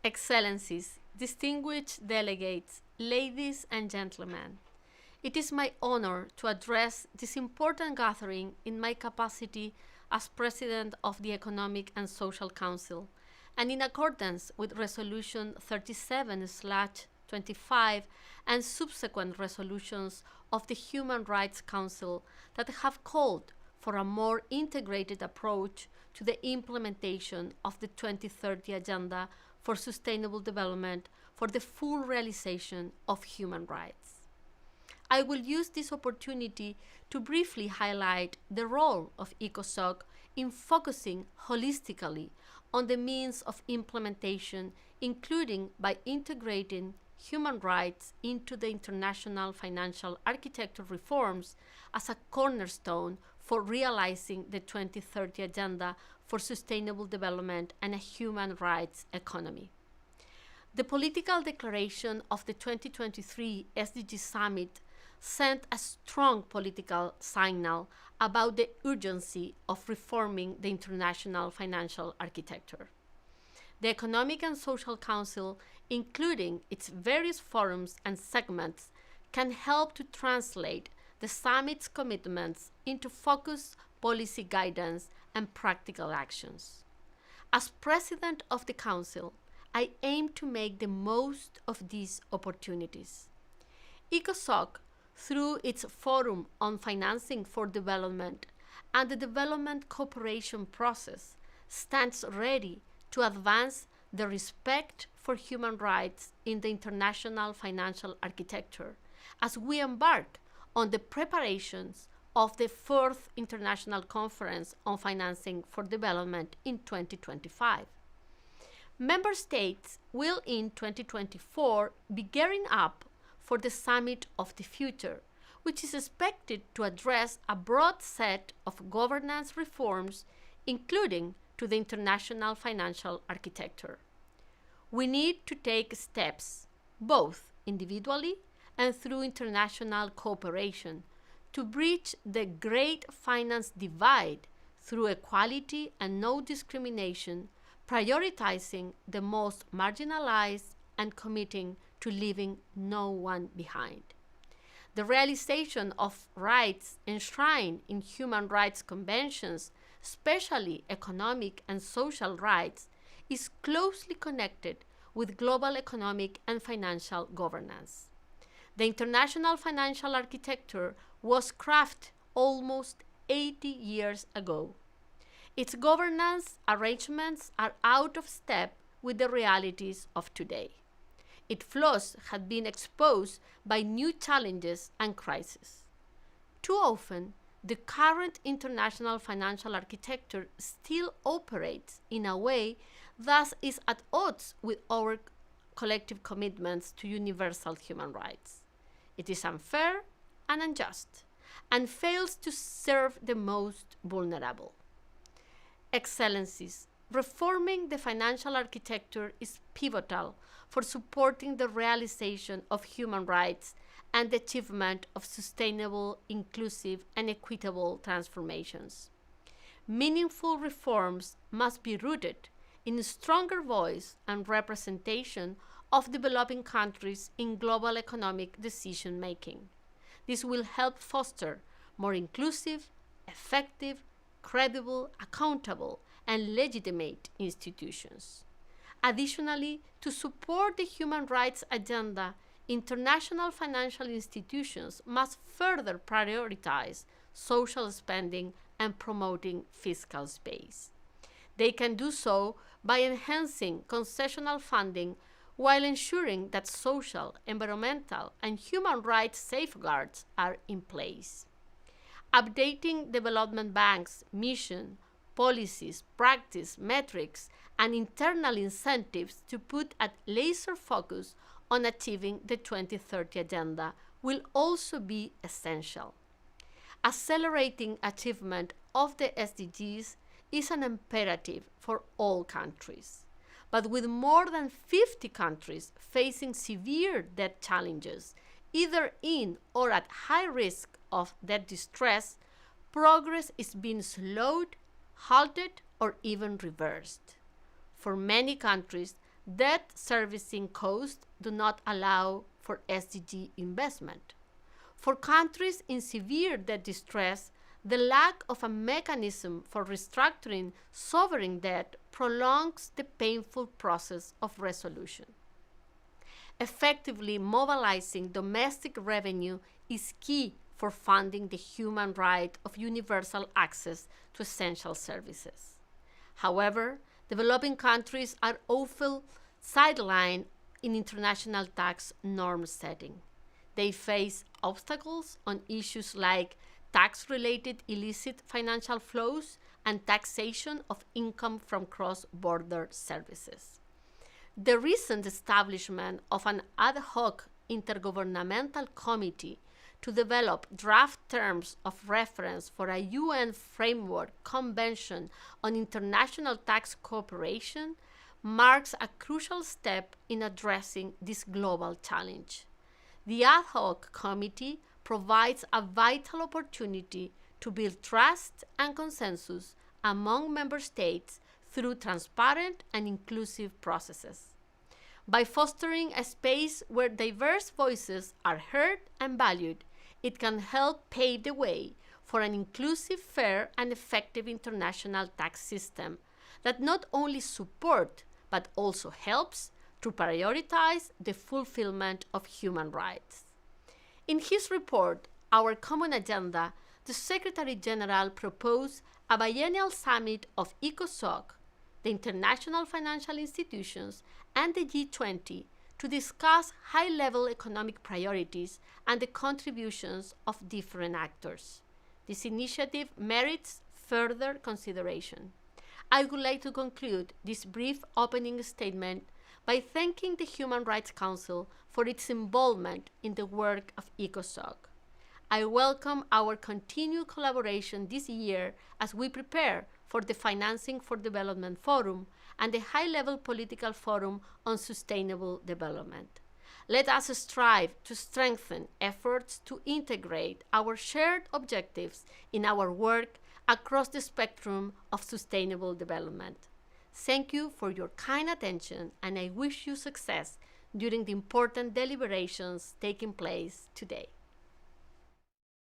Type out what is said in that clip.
Excellencies, distinguished delegates, ladies and gentlemen, it is my honor to address this important gathering in my capacity as President of the Economic and Social Council, and in accordance with Resolution 37/25 and subsequent resolutions of the Human Rights Council that have called for a more integrated approach to the implementation of the 2030 Agenda for Sustainable Development for the full realization of human rights. I will use this opportunity to briefly highlight the role of ECOSOC in focusing holistically on the means of implementation, including by integrating human rights into the international financial architecture reforms as a cornerstone for realizing the 2030 Agenda for Sustainable Development and a human rights economy. The political declaration of the 2023 SDG Summit sent a strong political signal about the urgency of reforming the international financial architecture. The Economic and Social Council, including its various forums and segments, can help to translate the summit's commitments into focused policy guidance and practical actions. As President of the Council, I aim to make the most of these opportunities. ECOSOC, through its Forum on Financing for Development and the Development Cooperation Process, stands ready to advance the respect for human rights in the international financial architecture as we embark on the preparations of the 4th International Conference on Financing for Development in 2025. Member states will in 2024 be gearing up for the Summit of the Future, which is expected to address a broad set of governance reforms, including to the international financial architecture. We need to take steps, both individually and through international cooperation, to bridge the great finance divide through equality and no discrimination, prioritizing the most marginalized and committing to leaving no one behind. The realization of rights enshrined in human rights conventions, especially economic and social rights, is closely connected with global economic and financial governance. The international financial architecture was crafted almost 80 years ago. Its governance arrangements are out of step with the realities of today. Its flaws had been exposed by new challenges and crises. Too often, the current international financial architecture still operates in a way that is at odds with our collective commitments to universal human rights. It is unfair and unjust, and fails to serve the most vulnerable. Excellencies, reforming the financial architecture is pivotal for supporting the realization of human rights and the achievement of sustainable, inclusive, and equitable transformations. Meaningful reforms must be rooted in a stronger voice and representation of developing countries in global economic decision-making. This will help foster more inclusive, effective, credible, accountable, and legitimate institutions. Additionally, to support the human rights agenda, international financial institutions must further prioritize social spending and promoting fiscal space. They can do so by enhancing concessional funding while ensuring that social, environmental, and human rights safeguards are in place. Updating development banks' mission, policies, practice, metrics, and internal incentives to put a laser focus on achieving the 2030 Agenda will also be essential. Accelerating achievement of the SDGs is an imperative for all countries. But with more than 50 countries facing severe debt challenges, either in or at high risk of debt distress, progress is being slowed, halted, or even reversed. For many countries, debt servicing costs do not allow for SDG investment. For countries in severe debt distress, the lack of a mechanism for restructuring sovereign debt prolongs the painful process of resolution. Effectively mobilizing domestic revenue is key for funding the human right of universal access to essential services. However, developing countries are often sidelined in international tax norm setting. They face obstacles on issues like tax-related illicit financial flows and taxation of income from cross-border services. The recent establishment of an ad hoc intergovernmental committee to develop draft terms of reference for a UN framework convention on international tax cooperation marks a crucial step in addressing this global challenge. The ad hoc committee provides a vital opportunity to build trust and consensus among member states through transparent and inclusive processes. By fostering a space where diverse voices are heard and valued, it can help pave the way for an inclusive, fair, and effective international tax system that not only supports but also helps to prioritize the fulfillment of human rights. In his report, Our Common Agenda, the Secretary General proposed a biennial summit of ECOSOC, the international financial institutions, and the G20 to discuss high-level economic priorities and the contributions of different actors. This initiative merits further consideration. I would like to conclude this brief opening statement by thanking the Human Rights Council for its involvement in the work of ECOSOC. I welcome our continued collaboration this year as we prepare for the Financing for Development Forum and the High-Level Political Forum on Sustainable Development. Let us strive to strengthen efforts to integrate our shared objectives in our work across the spectrum of sustainable development. Thank you for your kind attention, and I wish you success during the important deliberations taking place today.